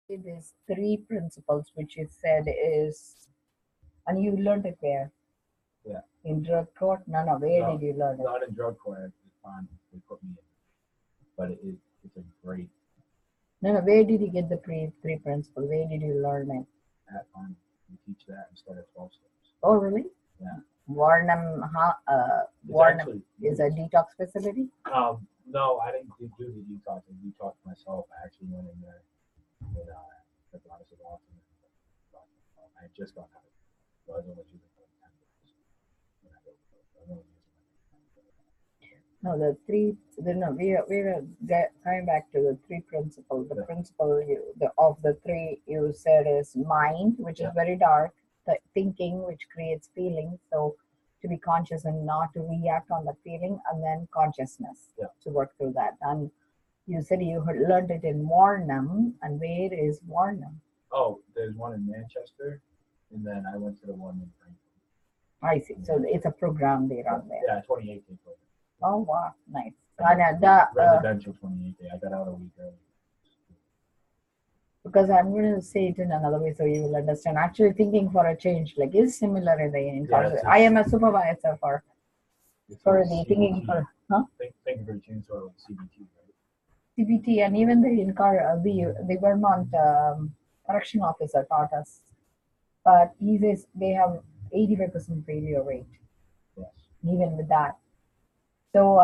These three principles which you said is, and you learned it where? Yeah. In drug court? No, no. Where No, did you learn it? not in drug court at the time they put me in, but it's a great No, no. Where did you get the three principles? Where did you learn it? at time. We teach that instead of 12 steps. Oh, really? Yeah. Varnam, It's Varnam actually is a detox facility. no, I didn't do the detox. I detoxed myself. I actually went in there and took a lot of Suboxone. I had just got out of it. So I was only using for 10 days. When I was only using No, the three. No, we were coming back to the three principles. The yeah. principle of the three you said is mind, which is Yeah. very dark. The thinking, which creates feeling. So to be conscious and not to react on the feeling, and then consciousness Yeah. to work through that. And you said you learned it in Varnam, and where is Varnam? Oh, there's one in Manchester, and then I went to the one in Frankfurt. I see. So it's a program they run there. Yeah, 28 day program. Oh wow, nice. I And got residential 28 day. I got out a week early. because I'm going to say it in another way so you will understand. Actually, thinking for a change like is similar in the incarceration. I am a supervisor for the thinking for Thinking for a change sort of like CBT, right? CBT, and even the Vermont correction officer taught us, but he says they have 85% failure rate, Yes. even with that. So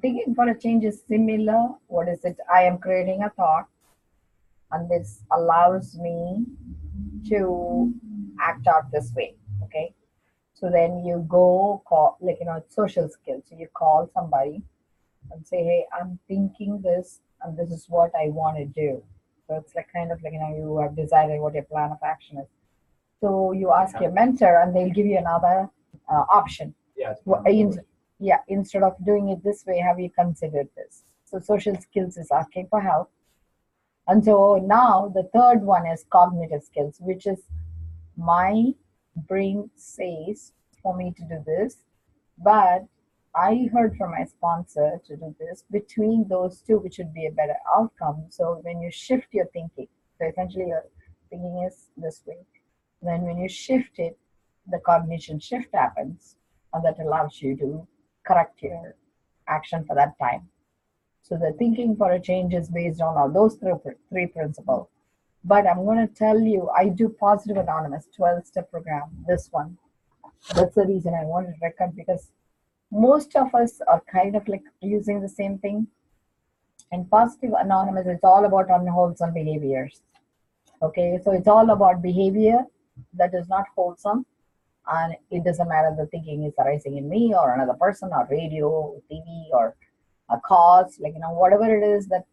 thinking for a change is similar. What is it? I am creating a thought, and this allows me to act out this way. Okay. So then you go call, like, social skills. So you call somebody and say, hey, I'm thinking this, and this is what I want to do. So it's like kind of like, you have decided what your plan of action is. So you ask your mentor, and they'll give you another option. Yeah. Yeah, instead of doing it this way, have you considered this? So social skills is asking for help. And so now the third one is cognitive skills, which is my brain says for me to do this, but I heard from my sponsor to do this. Between those two, which would be a better outcome. So when you shift your thinking, so essentially your thinking is this way. Then when you shift it, the cognition shift happens, and that allows you to correct your action for that time. So the thinking for a change is based on all those three principles. But I'm going to tell you, I do Positive Anonymous 12-step program, this one. That's the reason I wanted to recommend, because most of us are kind of like using the same thing. And Positive Anonymous, it's all about unwholesome behaviors. Okay, so it's all about behavior that is not wholesome, and it doesn't matter the thinking is arising in me or another person or radio, TV, or a cause, like whatever it is that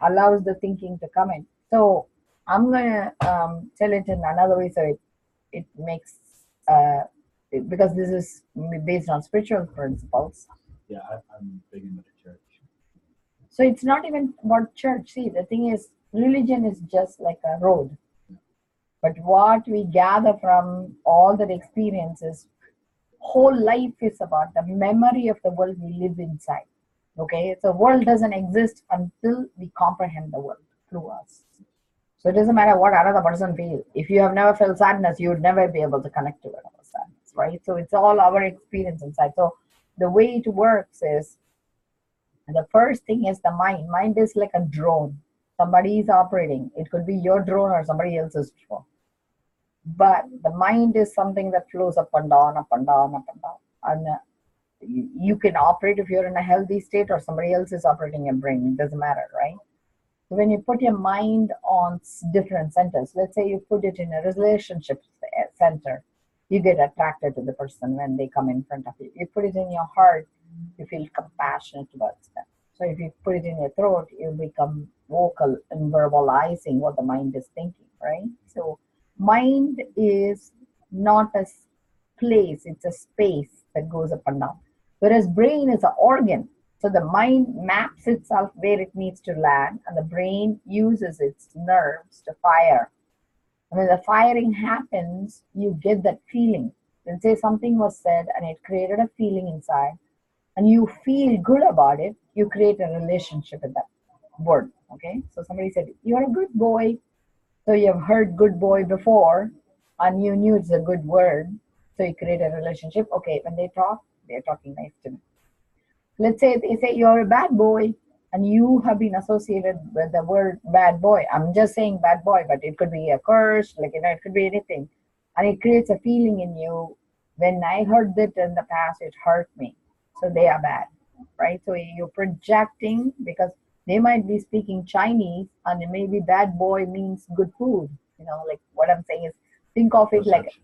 allows the thinking to come in. So I'm gonna tell it in another way so it makes because this is based on spiritual principles. Yeah, I'm big into the church. So it's not even about church. See, the thing is, religion is just like a road. But what we gather from all that experiences, whole life is about the memory of the world we live inside. Okay, so world doesn't exist until we comprehend the world through us. So it doesn't matter what another person feels. If you have never felt sadness, you would never be able to connect to another sadness, right? So it's all our experience inside. So the way it works is, the first thing is the mind. Mind is like a drone. Somebody is operating. It could be your drone or somebody else's drone. But the mind is something that flows up and down, up and down, up and down. And you can operate if you're in a healthy state or somebody else is operating your brain. It doesn't matter, right? So when you put your mind on different centers, let's say you put it in a relationship center, you get attracted to the person when they come in front of you. You put it in your heart, you feel compassionate towards them. So if you put it in your throat, you become vocal and verbalizing what the mind is thinking, right? So mind is not a place, it's a space that goes up and down. Whereas brain is an organ. So the mind maps itself where it needs to land, and the brain uses its nerves to fire. And when the firing happens, you get that feeling. Let's say something was said and it created a feeling inside, and you feel good about it, you create a relationship with that word. Okay? So somebody said, you're a good boy. So you have heard good boy before and you knew it's a good word. So you create a relationship. Okay, when they talk, they're talking nice to me. Let's say they say you're a bad boy and you have been associated with the word bad boy. I'm just saying bad boy, but it could be a curse, like, it could be anything. And it creates a feeling in you. When I heard that in the past, it hurt me. So they are bad, right? So you're projecting because they might be speaking Chinese and maybe bad boy means good food. Like what I'm saying is think of it like, Perception.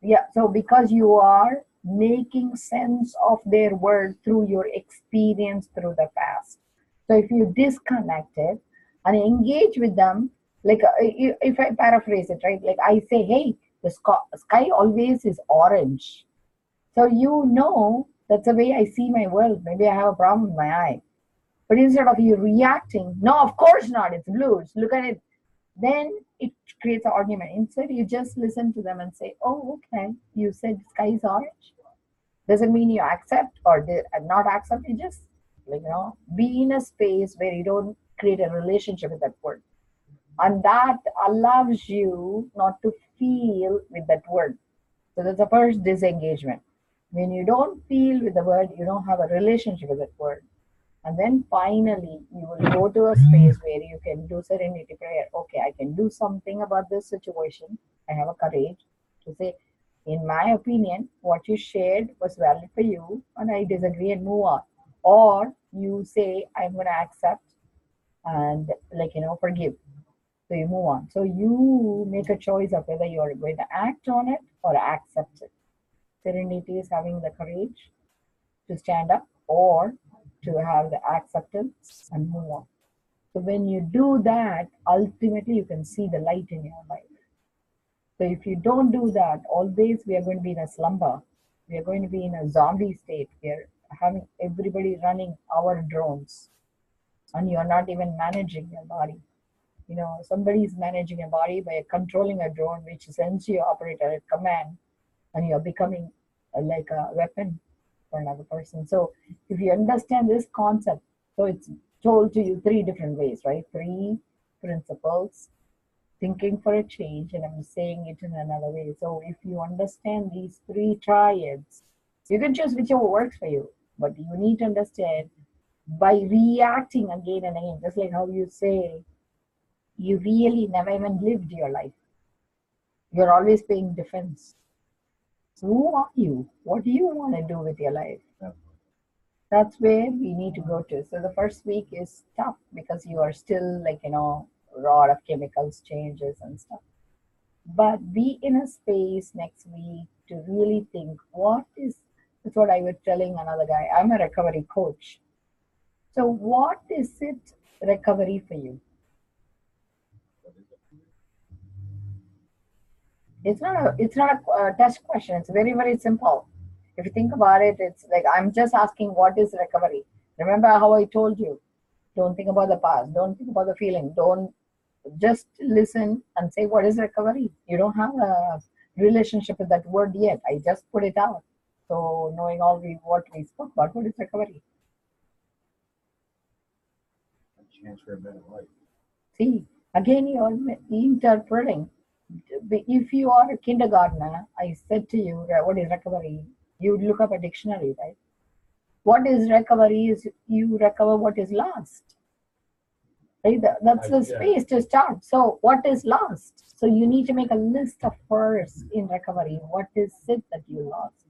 yeah, so because you are making sense of their word through your experience through the past. So if you disconnect it and engage with them, like if I paraphrase it, right? Like I say, hey, the sky always is orange. So that's the way I see my world. Maybe I have a problem with my eye. But instead of you reacting, no, of course not, it's blue. Look at it, then it creates an argument. Instead, you just listen to them and say, oh, okay, you said sky is orange. Doesn't mean you accept or not accept. You just, be in a space where you don't create a relationship with that word. And that allows you not to feel with that word. So that's the first disengagement. When you don't feel with the word, you don't have a relationship with that word. And then finally, you will go to a space where you can do serenity prayer. Okay, I can do something about this situation. I have a courage to say, in my opinion, what you shared was valid for you, and I disagree and move on. Or you say, I'm going to accept and, forgive. So you move on. So you make a choice of whether you're going to act on it or accept it. Serenity is having the courage to stand up or to have the acceptance and move on. So when you do that, ultimately you can see the light in your life. So if you don't do that, always we are going to be in a slumber. We are going to be in a zombie state. We are having everybody running our drones, and you're not even managing your body. Somebody is managing a body by controlling a drone, which sends you operator at command, and you're becoming like a weapon for another person. So if you understand this concept, so it's told to you three different ways, right? Three principles, thinking for a change, and I'm saying it in another way. So if you understand these three triads, you can choose whichever works for you, but you need to understand by reacting again and again, just like how you say you really never even lived your life. You're always playing defense. Who are you? What do you want to do with your life? That's where we need to go to. So the first week is tough because you are still like, lot of chemicals changes and stuff. But be in a space next week to really think that's what I was telling another guy. I'm a recovery coach. So what is it recovery for you? It's not a test question. It's very, very simple. If you think about it, it's like I'm just asking what is recovery. Remember how I told you, don't think about the past, don't think about the feeling, don't just listen and say what is recovery. You don't have a relationship with that word yet. I just put it out. So knowing what we spoke about, what is recovery? A chance for a better life. See, again you're interpreting. If you are a kindergartner, I said to you, what is recovery? You look up a dictionary, right? What is recovery is you recover what is lost. Right? That's the space to start. So what is lost? So you need to make a list of first in recovery. What is it that you lost?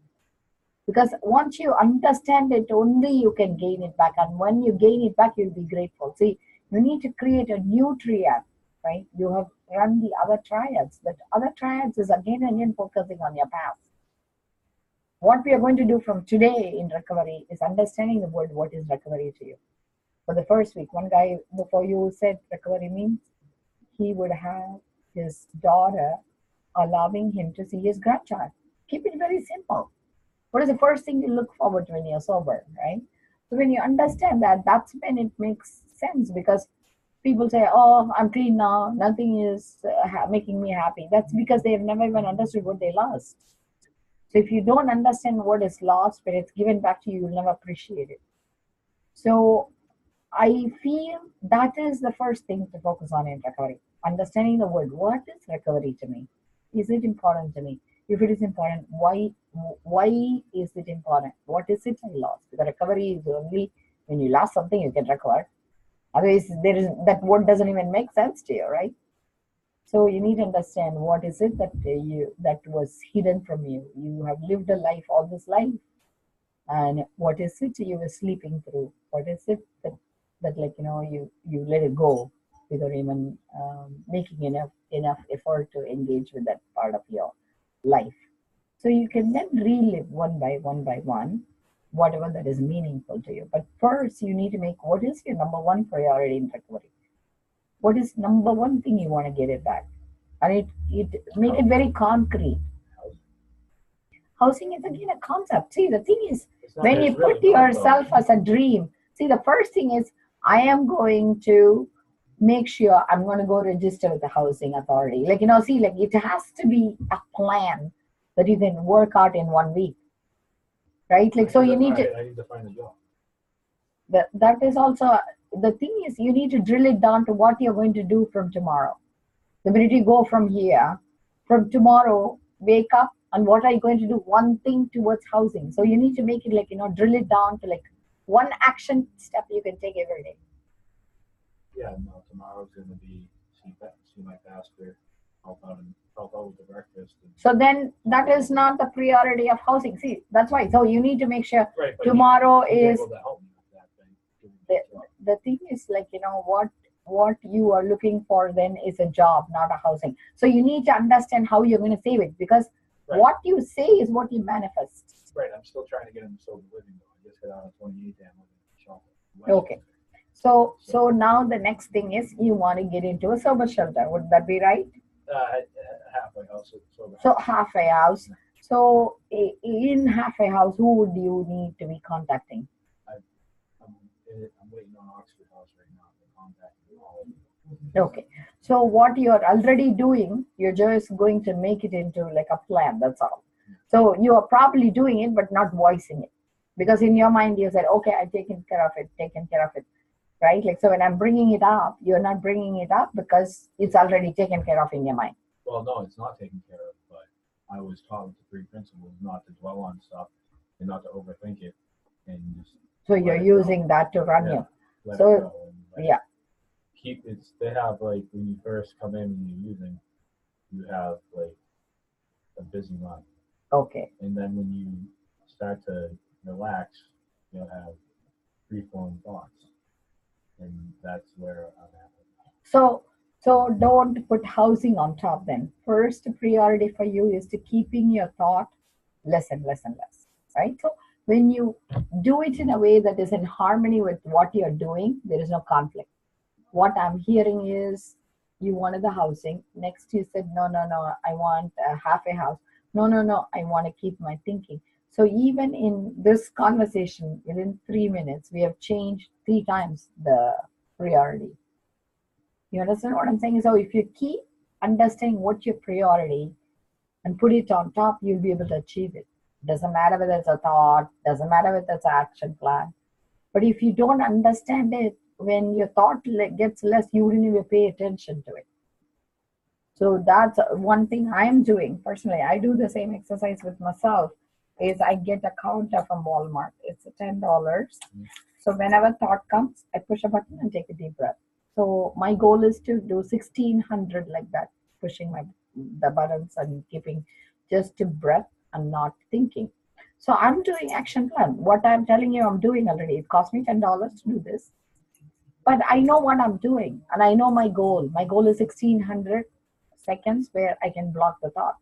Because once you understand it, only you can gain it back. And when you gain it back, you'll be grateful. See, you need to create a new triad, right? You have run the other triads. That other triads is again and again focusing on your past. What we are going to do from today in recovery is understanding the word, what is recovery to you. For the first week, one guy before you said recovery means he would have his daughter allowing him to see his grandchild. Keep it very simple. What is the first thing you look forward to when you're sober, right? So when you understand that, that's when it makes sense because people say, oh, I'm clean now, nothing is making me happy. That's because they've never even understood what they lost. So if you don't understand what is lost, when it's given back to you, you'll never appreciate it. So I feel that is the first thing to focus on in recovery. Understanding the word. What is recovery to me? Is it important to me? If it is important, why is it important? What is it I lost? Because recovery is only when you lost something you can recover. Otherwise, there is that word doesn't even make sense to you, right? So you need to understand what is it that was hidden from you. You have lived a life all this life, and what is it you were sleeping through? What is it that like you let it go without even making enough effort to engage with that part of your life. So you can then relive one by one whatever that is meaningful to you. But first, you need to make what is your number one priority in recovery. What is number one thing you want to get it back, and it make it very concrete. Housing is again a concept. See, the thing is, when you put yourself as a dream, see, the first thing is, I am going to make sure I'm going to go register with the housing authority. Like, see, like it has to be a plan that you can work out in 1 week, right? Like, so you need to. I need to find a job. That is also, the thing is, you need to drill it down to what you're going to do from tomorrow. The minute you go from here, from tomorrow, wake up, and what are you going to do? One thing towards housing. So you need to make it like, drill it down to like one action step you can take every day. Yeah, no, tomorrow's going to be see my pastor, help out with the breakfast. So then that is not the priority of housing. See, that's why. So you need to make sure right, tomorrow is. Able to help me with that thing. The thing is like, what you are looking for then is a job, not a housing. So you need to understand how you're going to save it, because what you say is what you manifest. Right. I'm still trying to get into sober living though. I just got out of 28 and I'm living in shelter. Okay. So now the next thing is you want to get into a sober shelter. Would that be right? Halfway house. So halfway house. So in halfway house, who would you need to be contacting? I'm waiting on Oxford House right now to contact all of them. Okay. So what you're already doing, you're just going to make it into like a plan. That's all. So you are probably doing it, but not voicing it, because in your mind you said, okay, I've taken care of it, right? Like, so when I'm bringing it up, you're not bringing it up because it's already taken care of in your mind. Well, no, it's not taken care of, but I was taught with the 3 principles not to dwell on stuff and not to overthink it, and just. So you're using that to run you. So yeah. Keep it. They have like when you first come in and you're using, you have like a busy mind. Okay. And then when you start to relax, you'll have free-flowing thoughts, and that's where I'm at. So don't put housing on top then. First priority for you is to keeping your thought less and less and less, right? So when you do it in a way that is in harmony with what you're doing, there is no conflict. What I'm hearing is you wanted the housing. Next you said, no, I want a halfway house. No, I want to keep my thinking. So even in this conversation, within 3 minutes, we have changed 3 times the priority. You understand what I'm saying? So if you keep understanding what your priority and put it on top, you'll be able to achieve it. Doesn't matter whether it's a thought, doesn't matter whether it's an action plan. But if you don't understand it, when your thought gets less, you wouldn't even pay attention to it. So that's one thing I'm doing personally. I do the same exercise with myself. Is I get a counter from Walmart. It's $10. So whenever thought comes, I push a button and take a deep breath. So my goal is to do 1600 like that, pushing the buttons and keeping just a breath and not thinking. So I'm doing action plan. What I'm telling you, I'm doing already. It cost me $10 to do this. But I know what I'm doing, and I know my goal. My goal is 1600 seconds where I can block the thoughts.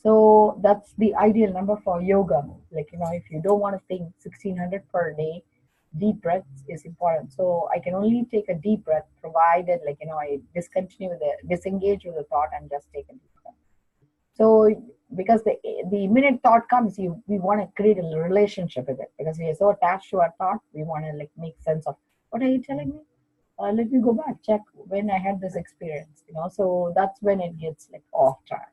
So that's the ideal number for yoga. Like, if you don't want to think 1600 per day, deep breaths is important. So I can only take a deep breath provided, I disengage with the thought and just take a deep breath. So because the minute thought comes, we want to create a relationship with it, because we are so attached to our thought. We want to make sense of, what are you telling me? Let me go back, check when I had this experience, so that's when it gets off track.